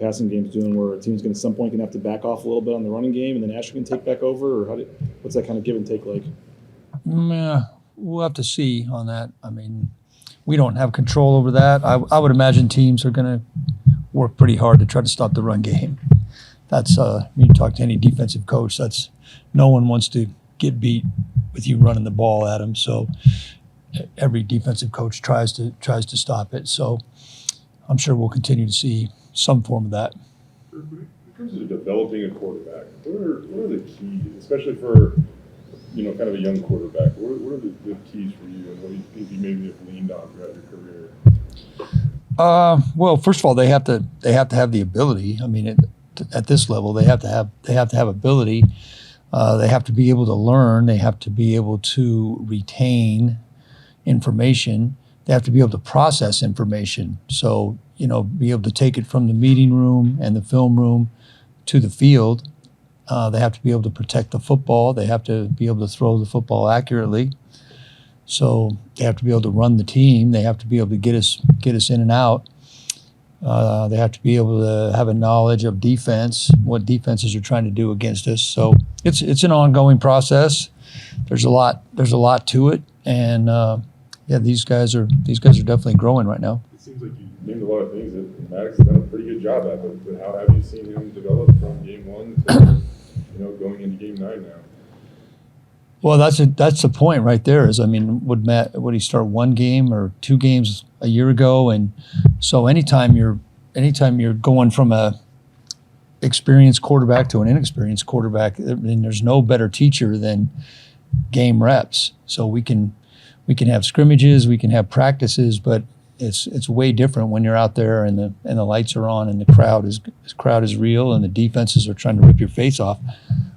passing game's doing, where a team's going to at some point going to have to back off a little bit on the running game, and then Asher can take back over, or what's that kind of give and take like? Yeah, we'll have to see on that. I mean, we don't have control over that. I would imagine teams are going to work pretty hard to try to stop the run game. That's you talk to any defensive coach. That's no one wants to get beat with you running the ball at them. So every defensive coach tries to stop it. So I'm sure we'll continue to see some form of that. In terms of developing a quarterback, what are the keys, especially for kind of a young quarterback? What are the good keys for you, and what do you think you maybe have leaned on throughout your career? Well, first of all, they have to have the ability. I mean, at this level, they have to have ability. They have to be able to learn. They have to be able to retain information. They have to be able to process information. So, be able to take it from the meeting room and the film room to the field. They have to be able to protect the football. They have to be able to throw the football accurately. So they have to be able to run the team. They have to be able to get us in and out. They have to be able to have a knowledge of defense, what defenses are trying to do against us. So it's an ongoing process. There's a lot to it, and these guys are definitely growing right now. It seems like you named a lot of things that Maddox has done a pretty good job at. But how have you seen him develop from game 1 to going into game 9 now? Well, that's the point right there. Would he start 1 game or 2 games a year ago? And so anytime you're going from a experienced quarterback to an inexperienced quarterback, I mean, there's no better teacher than game reps. So we can have scrimmages, we can have practices, but it's way different when you're out there and the lights are on and the crowd is real and the defenses are trying to rip your face off.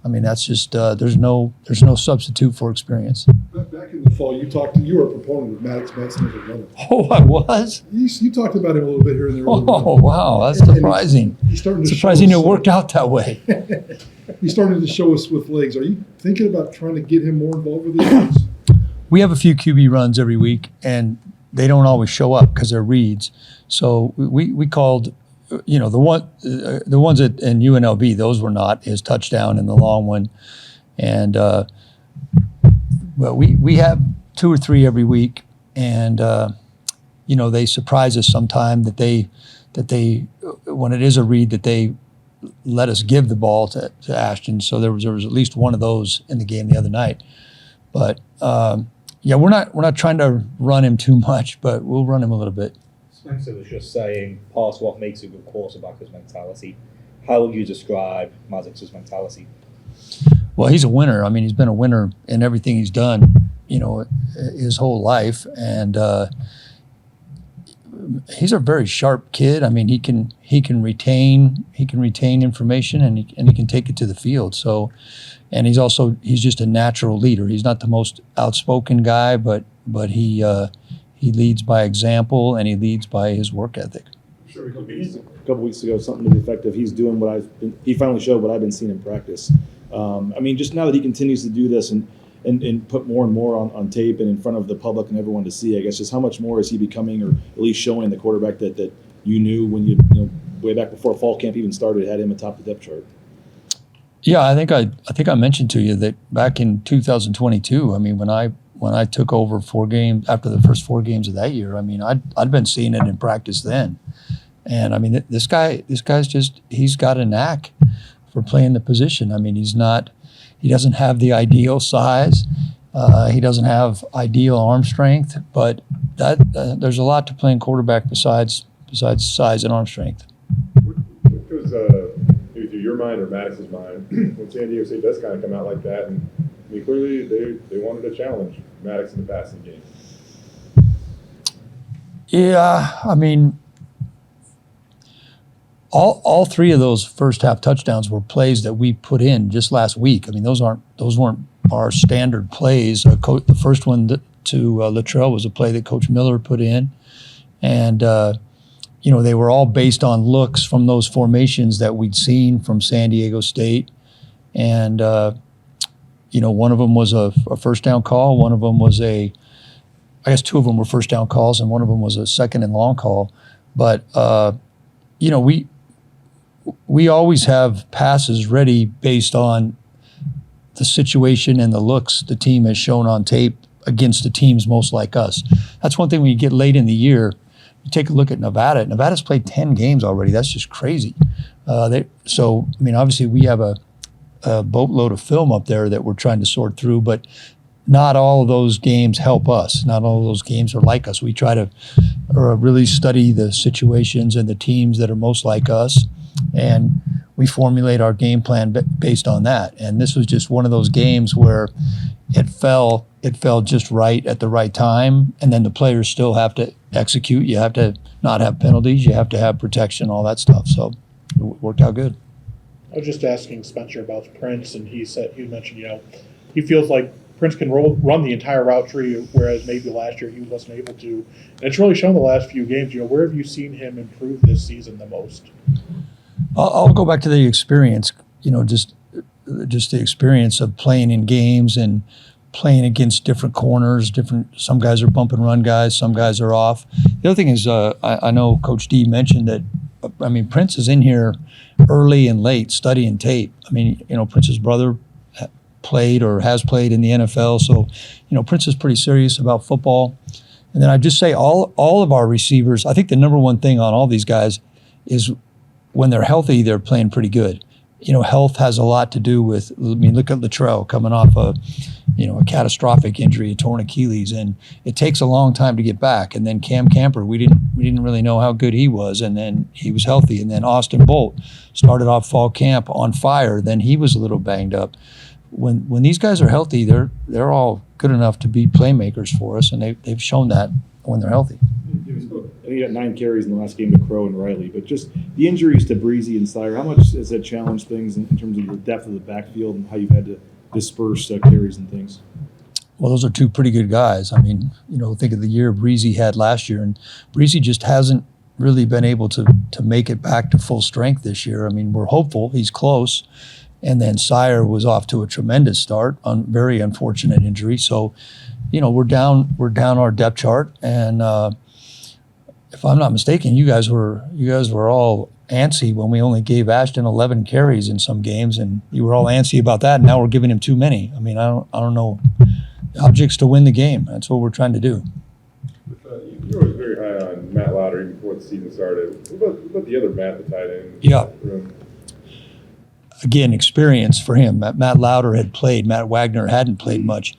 I mean, that's just there's no substitute for experience. Back in the fall, you were a proponent of Maddox Benson as a runner. Oh, I was? You talked about him a little bit here and there. Oh, wow, that's surprising. He's starting to surprising it worked out that way. He's starting to show us with legs. Are you thinking about trying to get him more involved with these things? We have a few QB runs every week, and they don't always show up because they're reads. So we called, the ones in UNLV, those were not his touchdown and the long one, and we have 2 or 3 every week, and they surprise us sometime that they when it is a read that they let us give the ball to Ashton. So there was at least one of those in the game the other night, but. We're not trying to run him too much, but we'll run him a little bit. Spencer was just saying part of what makes a good quarterback is mentality. How would you describe Maddox's mentality? Well, he's a winner. I mean, he's been a winner in everything he's done, his whole life, and he's a very sharp kid. I mean, he can retain information and he can take it to the field. So. And he's just a natural leader. He's not the most outspoken guy, but he leads by example and he leads by his work ethic. Sure, a couple weeks ago, something to the effect of he finally showed what I've been seeing in practice. Just now that he continues to do this and put more and more on tape and in front of the public and everyone to see, I guess just how much more is he becoming, or at least showing the quarterback that you knew when you way back before fall camp even started, had him atop the depth chart. Yeah, I think I mentioned to you that back in 2022, I mean, when I took over 4 games after the first 4 games of that year, I mean, I'd been seeing it in practice then, and I mean, he's got a knack for playing the position. I mean, he doesn't have the ideal size, he doesn't have ideal arm strength, but there's a lot to playing quarterback besides size and arm strength. What goes maybe through your mind or Maddox's mind when San Diego State does kind of come out like that? And I mean, clearly they wanted to challenge Maddox in the passing game. Yeah, I mean, all 3 of those first half touchdowns were plays that we put in just last week. I mean, those weren't our standard plays. The first one to Latrell was a play that Coach Miller put in, and they were all based on looks from those formations that we'd seen from San Diego State, and one of them was a first down call. One of them was I guess 2 of them were first down calls, and one of them was a second and long call. But we always have passes ready based on the situation and the looks the team has shown on tape against the teams most like us. That's one thing when you get late in the year. You take a look at Nevada. Nevada's played 10 games already. That's just crazy. So, I mean, obviously we have a boatload of film up there that we're trying to sort through, but not all of those games help us. Not all of those games are like us. We try to really study the situations and the teams that are most like us, and we formulate our game plan based on that. And this was just one of those games where it fell just right at the right time, and then the players still have to execute. You have to not have penalties. You have to have protection, all that stuff. So it worked out good. I was just asking Spencer about Prince, and he mentioned, he feels like Prince can run the entire route tree, whereas maybe last year he wasn't able to. And it's really shown the last few games. Where have you seen him improve this season the most? I'll go back to the experience. Just the experience of playing in games and playing against different corners. Some guys are bump and run guys. Some guys are off. The other thing is, I know Coach D mentioned that. I mean, Prince is in here early and late studying tape. I mean, Prince's brother played or has played in the NFL, so Prince is pretty serious about football. And then I just say all of our receivers. I think the number one thing on all these guys is when they're healthy, they're playing pretty good. Health has a lot to do with. I mean, look at Latrell coming off a catastrophic injury, a torn Achilles, and it takes a long time to get back. And then Cam Camper, we didn't really know how good he was, and then he was healthy. And then Austin Bolt started off fall camp on fire. Then he was a little banged up. When these guys are healthy, they're all good enough to be playmakers for us, and they've shown that when they're healthy. I think he got 9 carries in the last game to Crow and Riley, but just the injuries to Breezy and Sire, how much has that challenged things in terms of your depth of the backfield and how you've had to disperse carries and things? Well, those are two pretty good guys. I mean, think of the year Breezy had last year, and Breezy just hasn't really been able to make it back to full strength this year. I mean, we're hopeful. He's close. And then Sire was off to a tremendous start on very unfortunate injury. So, we're down our depth chart, and if I'm not mistaken, you guys were all antsy when we only gave Ashton 11 carries in some games, and you were all antsy about that. And now we're giving him too many. I mean, I don't know. The object's to win the game. That's what we're trying to do. You were very high on Matt Lauder even before the season started. What about the other Matt, the tight end? Yeah. Again, experience for him. Matt Lauder had played. Matt Wagner hadn't played much.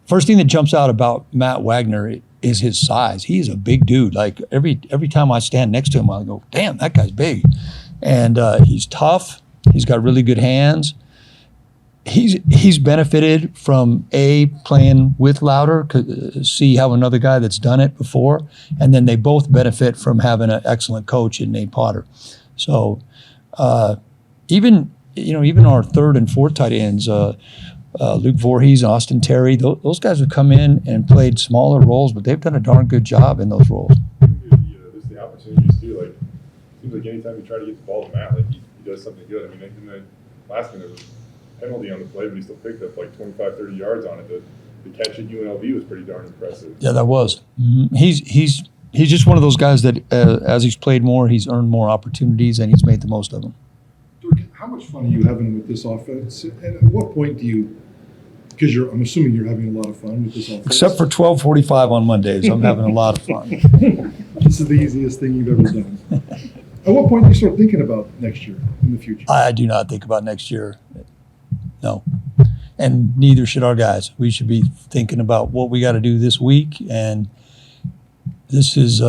First thing that jumps out about Matt Wagner is his size. He's a big dude. Like every time I stand next to him, I go, damn, that guy's big. And he's tough. He's got really good hands. He's benefited from playing with Lauder, see how another guy that's done it before, and then they both benefit from having an excellent coach in Nate Potter. So even our third and fourth tight ends, Luke Voorhees and Austin Terry, those guys have come in and played smaller roles, but they've done a darn good job in those roles. Just the opportunities too. Like, it seems like anytime you try to get the ball to Matt, like he does something good. I mean, in the last game there was a penalty on the play, but he still picked up like 25, 30 yards on it. The catch at UNLV was pretty darn impressive. Yeah, that was. Mm-hmm. He's just one of those guys that as he's played more, he's earned more opportunities and he's made the most of them. Dirk, how much fun are you having with this offense? And at what point do you? Because I'm assuming you're having a lot of fun with this offense. Except for 12:45 on Mondays, I'm having a lot of fun. This is the easiest thing you've ever done. At what point do you start thinking about next year in the future? I do not think about next year. No. And neither should our guys. We should be thinking about what we got to do this week. And this is,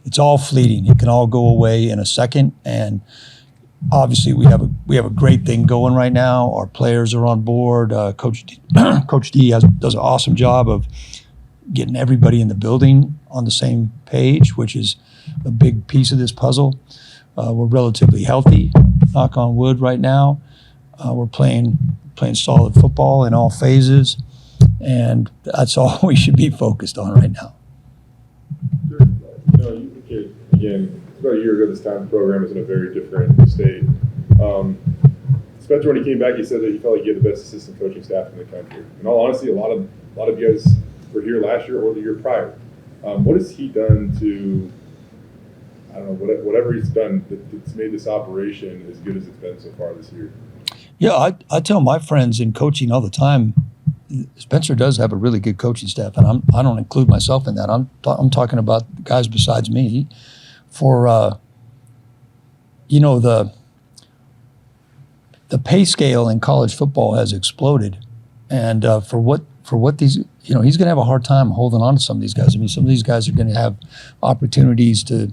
it's all fleeting. It can all go away in a second. And obviously we have a great thing going right now. Our players are on board. Coach D does an awesome job of getting everybody in the building on the same page, which is a big piece of this puzzle. We're relatively healthy, knock on wood, right now. We're playing solid football in all phases, and that's all we should be focused on right now. Again, about a year ago this time, the program was in a very different state. Spencer, when he came back, he said that he felt like he had the best assistant coaching staff in the country. In all honesty, a lot of you guys were here last year or the year prior. What has he done to I don't know, whatever he's done that's made this operation as good as it's been so far this year. Yeah, I tell my friends in coaching all the time, Spencer does have a really good coaching staff, and I don't include myself in that. I'm talking about guys besides me. For you know, the pay scale in college football has exploded, and for what these, you know, he's going to have a hard time holding on to some of these guys. I mean, some of these guys are going to have opportunities to,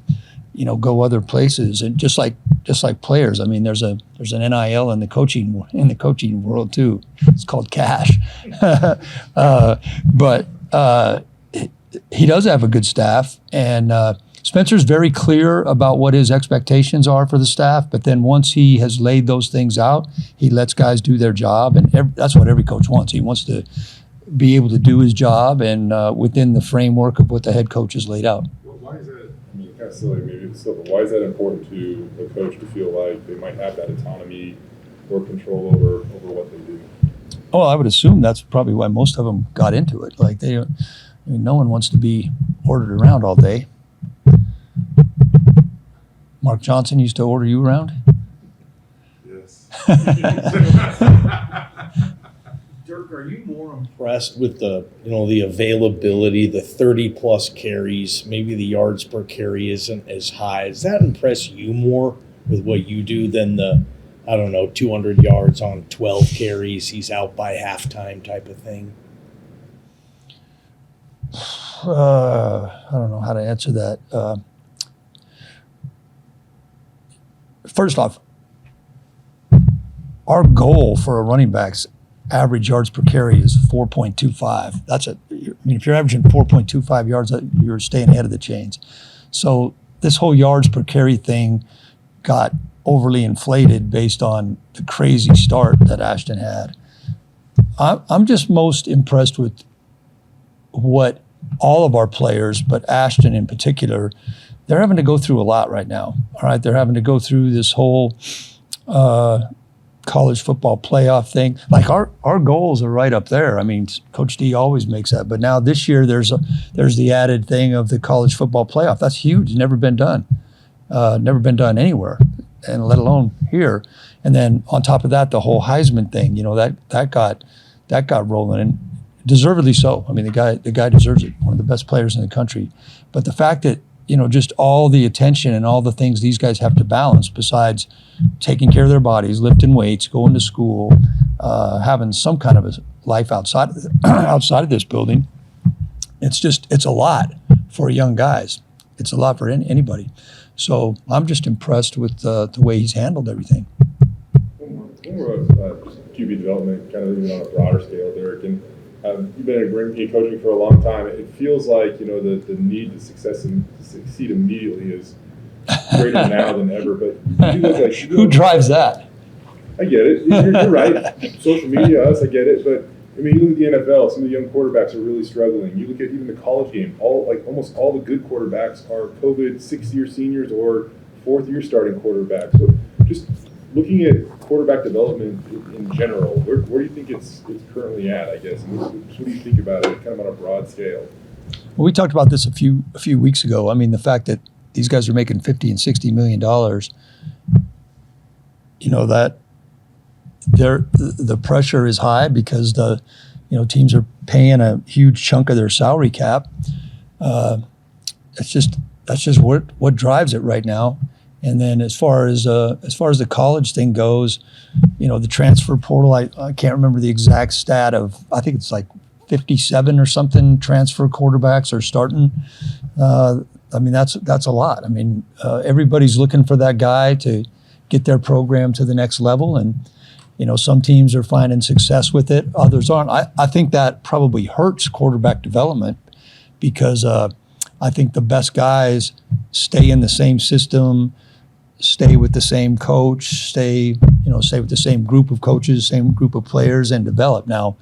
you know, go other places, and just like players. I mean, there's an NIL in the coaching world too. It's called cash, but he does have a good staff, and Spencer's very clear about what his expectations are for the staff. But then once he has laid those things out, he lets guys do their job, and that's what every coach wants. He wants to be able to do his job and within the framework of what the head coach has laid out. Well, why is that? I mean, kind of silly, maybe it's still, but why is that important to a coach to feel like they might have that autonomy or control over what they do? Oh, I would assume that's probably why most of them got into it. Like I mean, no one wants to be ordered around all day. Mark Johnson used to order you around? Yes. Dirk, are you more impressed with the availability, the 30+ carries, maybe the yards per carry isn't as high? Does that impress you more with what you do than the, 200 yards on 12 carries, he's out by halftime type of thing? I don't know how to answer that. First off, our goal for a running back's average yards per carry is 4.25. If you're averaging 4.25 yards, you're staying ahead of the chains. So this whole yards per carry thing got overly inflated based on the crazy start that Ashton had. I'm just most impressed with what all of our players, but Ashton in particular, they're having to go through a lot right now. All right, they're having to go through this whole college football playoff thing. Like our goals are right up there. I mean, Coach D always makes that, but now this year there's the added thing of the college football playoff. That's huge. Never been done. Never been done anywhere, and let alone here. And then on top of that, the whole Heisman thing. You know, that got rolling, and deservedly so. I mean, the guy deserves it. One of the best players in the country. But the fact that, you know, just all the attention and all the things these guys have to balance besides taking care of their bodies, lifting weights, going to school, having some kind of a life outside of this building. It's a lot for young guys. It's a lot for anybody. So I'm just impressed with the way he's handled everything. One more just QB development, kind of even on a broader scale, Derek, and you've been in coaching for a long time. It feels like, you know, the need to succeed immediately is greater now than ever. But you look Who drives that? I get it. You're right. Social media, us, I get it. But I mean, you look at the NFL. Some of the young quarterbacks are really struggling. You look at even the college game. Almost all the good quarterbacks are COVID 6-year seniors or 4th-year starting quarterbacks. So just looking at quarterback development in general, where do you think it's currently at, I guess? And what do you think about it kind of on a broad scale? Well, we talked about this a few weeks ago. I mean, the fact that these guys are making $50 and $60 million, you know, that the pressure is high because teams are paying a huge chunk of their salary cap. That's just what drives it right now. And then as far as the college thing goes, you know, the transfer portal, I can't remember the exact stat of, I think it's like 57 or something transfer quarterbacks are starting. I mean, that's a lot. I mean, everybody's looking for that guy to get their program to the next level. And, you know, some teams are finding success with it, others aren't. I think that probably hurts quarterback development because I think the best guys stay in the same system, stay with the same coach, stay with the same group of coaches, same group of players, and develop. Now,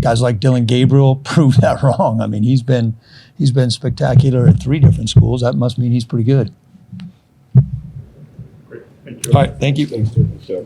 guys like Dylan Gabriel proved that wrong. I mean, he's been spectacular at 3 different schools. That must mean he's pretty good. Great. Thank you. All right, thank you. Thanks, Dirk.